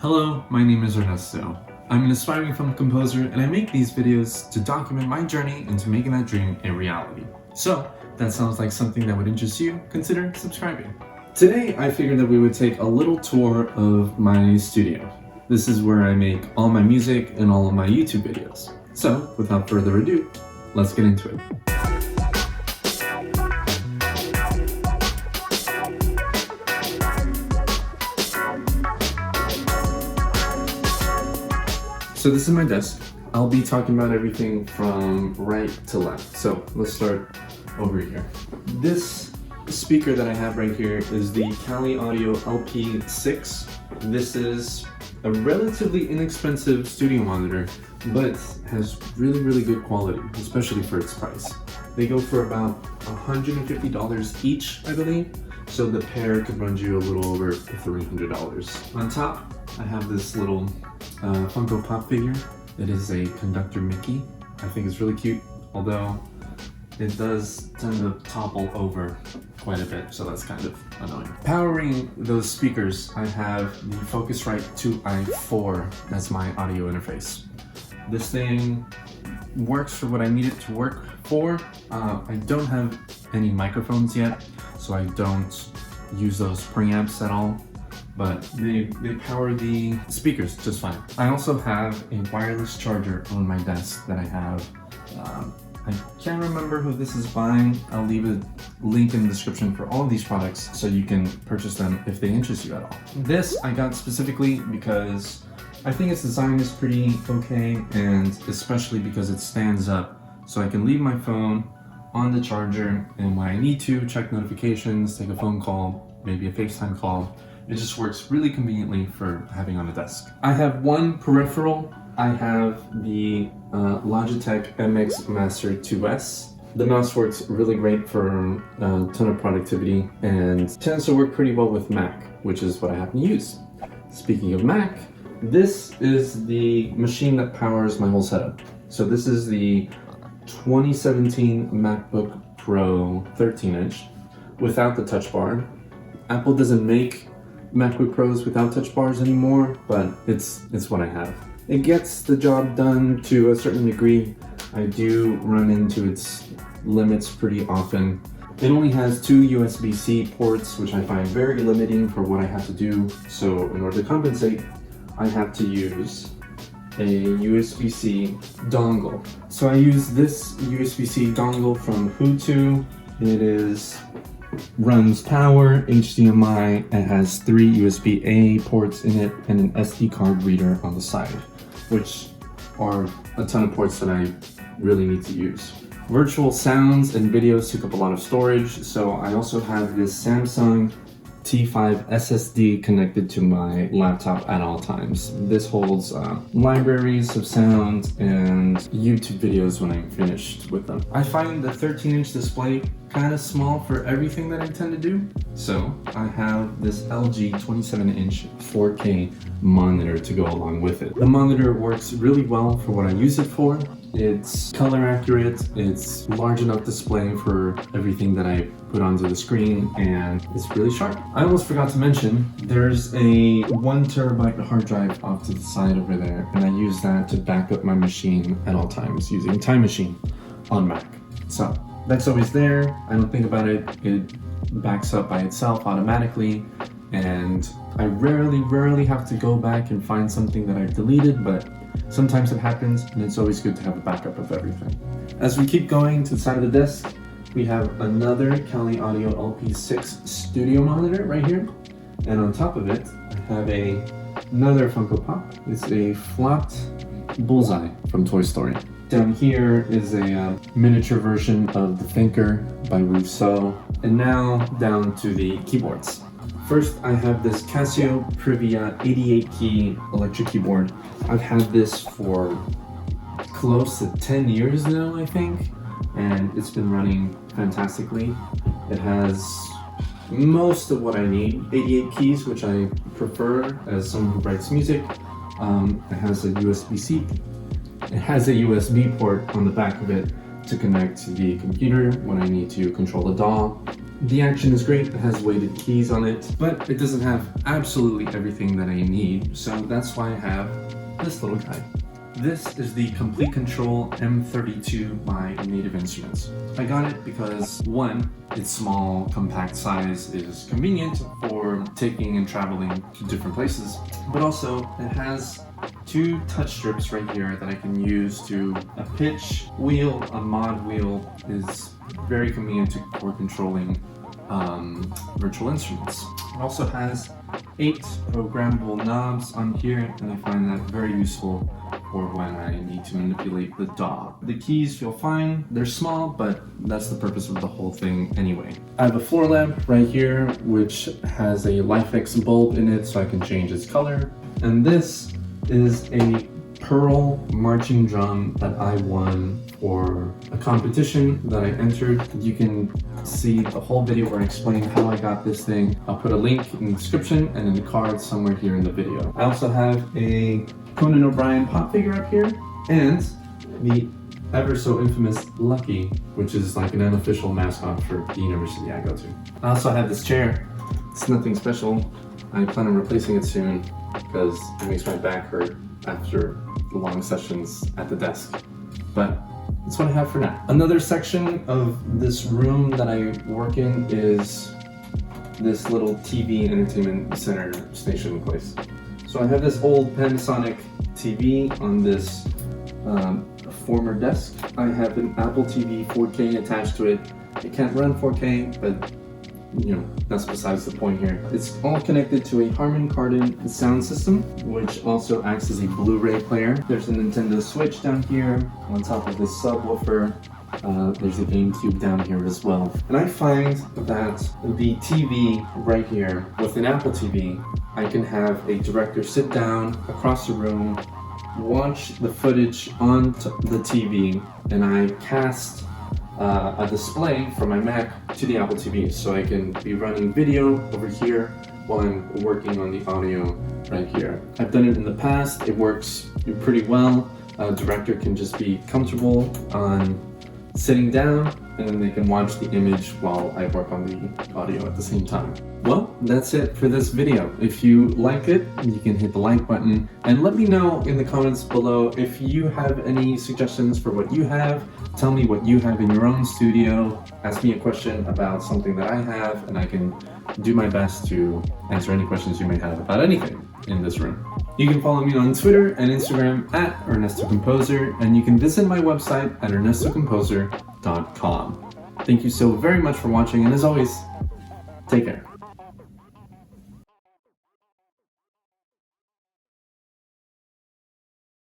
Hello, my name is Ernesto. I'm an aspiring film composer and I make these videos to document my journey into making that dream a reality. So, if that sounds like something that would interest you, consider subscribing. Today, I figured that we would take a little tour of my studio. This is where I make all my music and all of my YouTube videos. So, without further ado, let's get into it. So this is my desk. I'll be talking about everything from right to left. So let's start over here. This speaker that I have right here is the iOttie LP6. This is a relatively inexpensive studio monitor, but has really good quality, especially for its price. They go for about $150 each, I believe. So the pair could run you a little over $300. On top, I have this little Funko Pop figure. It is a conductor Mickey. I think it's really cute, although it does tend to topple over quite a bit, so that's kind of annoying. Powering those speakers, I have the Focusrite 2i4 as my audio interface. This thing works for what I need it to work for. I don't have any microphones yet, so I don't use those preamps at all. But they power the speakers just fine. I also have a wireless charger on my desk that I have. I can't remember who this is by. I'll leave a link in the description for all of these products so you can purchase them if they interest you at all. This I got specifically because I think its design is pretty okay, and especially because it stands up so I can leave my phone on the charger, and when I need to check notifications, take a phone call, maybe a FaceTime call, it just works really conveniently for having on a desk. I have one peripheral. I have the Logitech MX Master 2S. The mouse works really great for a ton of productivity and tends to work pretty well with Mac, which is what I happen to use. Speaking of Mac, this is the machine that powers my whole setup. So this is the 2017 MacBook Pro 13-inch without the touch bar. Apple doesn't make MacBook Pros without touch bars anymore, but it's what I have. It gets the job done to a certain degree. I do run into its limits pretty often. It only has two USB-C ports, which I find very limiting for what I have to do. So in order to compensate, I have to use a USB-C dongle. So I use this USB-C dongle from Hutu. It runs power, HDMI, and has three USB-A ports in it and an SD card reader on the side, which are a ton of ports that I really need to use. Virtual sounds and videos took up a lot of storage, so I also have this Samsung T5 SSD connected to my laptop at all times. This holds libraries of sound and YouTube videos when I'm finished with them. I find the 13-inch display kind of small for everything that I tend to do, so I have this LG 27-inch 4K monitor to go along with it. The monitor works really well for what I use it for. It's color accurate, it's large enough display for everything that I put onto the screen, and it's really sharp. I almost forgot to mention, there's a 1 terabyte hard drive off to the side over there, and I use that to back up my machine at all times using Time Machine on Mac. So that's always there. I don't think about it. It backs up by itself automatically, and I rarely have to go back and find something that I've deleted, but sometimes it happens, and it's always good to have a backup of everything. As we keep going to the side of the desk, we have another iOttie LP6 studio monitor right here, and on top of it, I have another Funko Pop. It's a flopped Bullseye from Toy Story. Down here is a miniature version of The Thinker by Rousseau, and now down to the keyboards. First, I have this Casio Privia 88-key electric keyboard. I've had this for close to 10 years now, I think, and it's been running fantastically. It has most of what I need. 88 keys, which I prefer as someone who writes music. It has a USB-C. It has a USB port on the back of it to connect to the computer when I need to control the DAW. The action is great, it has weighted keys on it, but it doesn't have absolutely everything that I need, so that's why I have this little guy. This is the Komplete Kontrol M32 by Native Instruments. I got it because, one, its small, compact size is convenient for taking and traveling to different places, but also it has two touch strips right here that I can use to a pitch wheel. A mod wheel is very convenient for controlling virtual instruments. It also has 8 programmable knobs on here, and I find that very useful for when I need to manipulate the DAW. The keys feel fine, they're small, but that's the purpose of the whole thing anyway. I have a floor lamp right here, which has a LifeX bulb in it so I can change its color. And this is a Pearl marching drum that I won for a competition that I entered. You can see the whole video where I explain how I got this thing. I'll put a link in the description and in the card somewhere here in the video. I also have a Conan O'Brien pop figure up here and the ever so infamous Lucky, which is like an unofficial mascot for the university I go to. I also have this chair. It's nothing special. I plan on replacing it soon because it makes my back hurt after long sessions at the desk. But that's what I have for now. Another section of this room that I work in is this little TV entertainment center station place. So I have this old Panasonic TV on this former desk. I have an Apple TV 4K attached to it. It can't run 4K, but you know, that's besides the point here. It's all connected to a Harman Kardon sound system, which also acts as a Blu-ray player. There's a Nintendo Switch down here on top of this subwoofer. There's a GameCube down here as well. And I find that the TV right here, with an Apple TV, I can have a director sit down across the room, watch the footage on the TV, and I cast a display from my Mac to the Apple TV, so I can be running video over here while I'm working on the audio right here. I've done it in the past, it works pretty well. A director can just be comfortable on sitting down, and then they can watch the image while I work on the audio at the same time. Well, that's it for this video. If you like it, you can hit the like button and let me know in the comments below if you have any suggestions for what you have. Tell me what you have in your own studio. Ask me a question about something that I have, and I can do my best to answer any questions you may have about anything in this room. You can follow me on Twitter and Instagram at Ernesto Composer, and you can visit my website at ernestocomposer.com. Thank you so very much for watching, and as always, take care.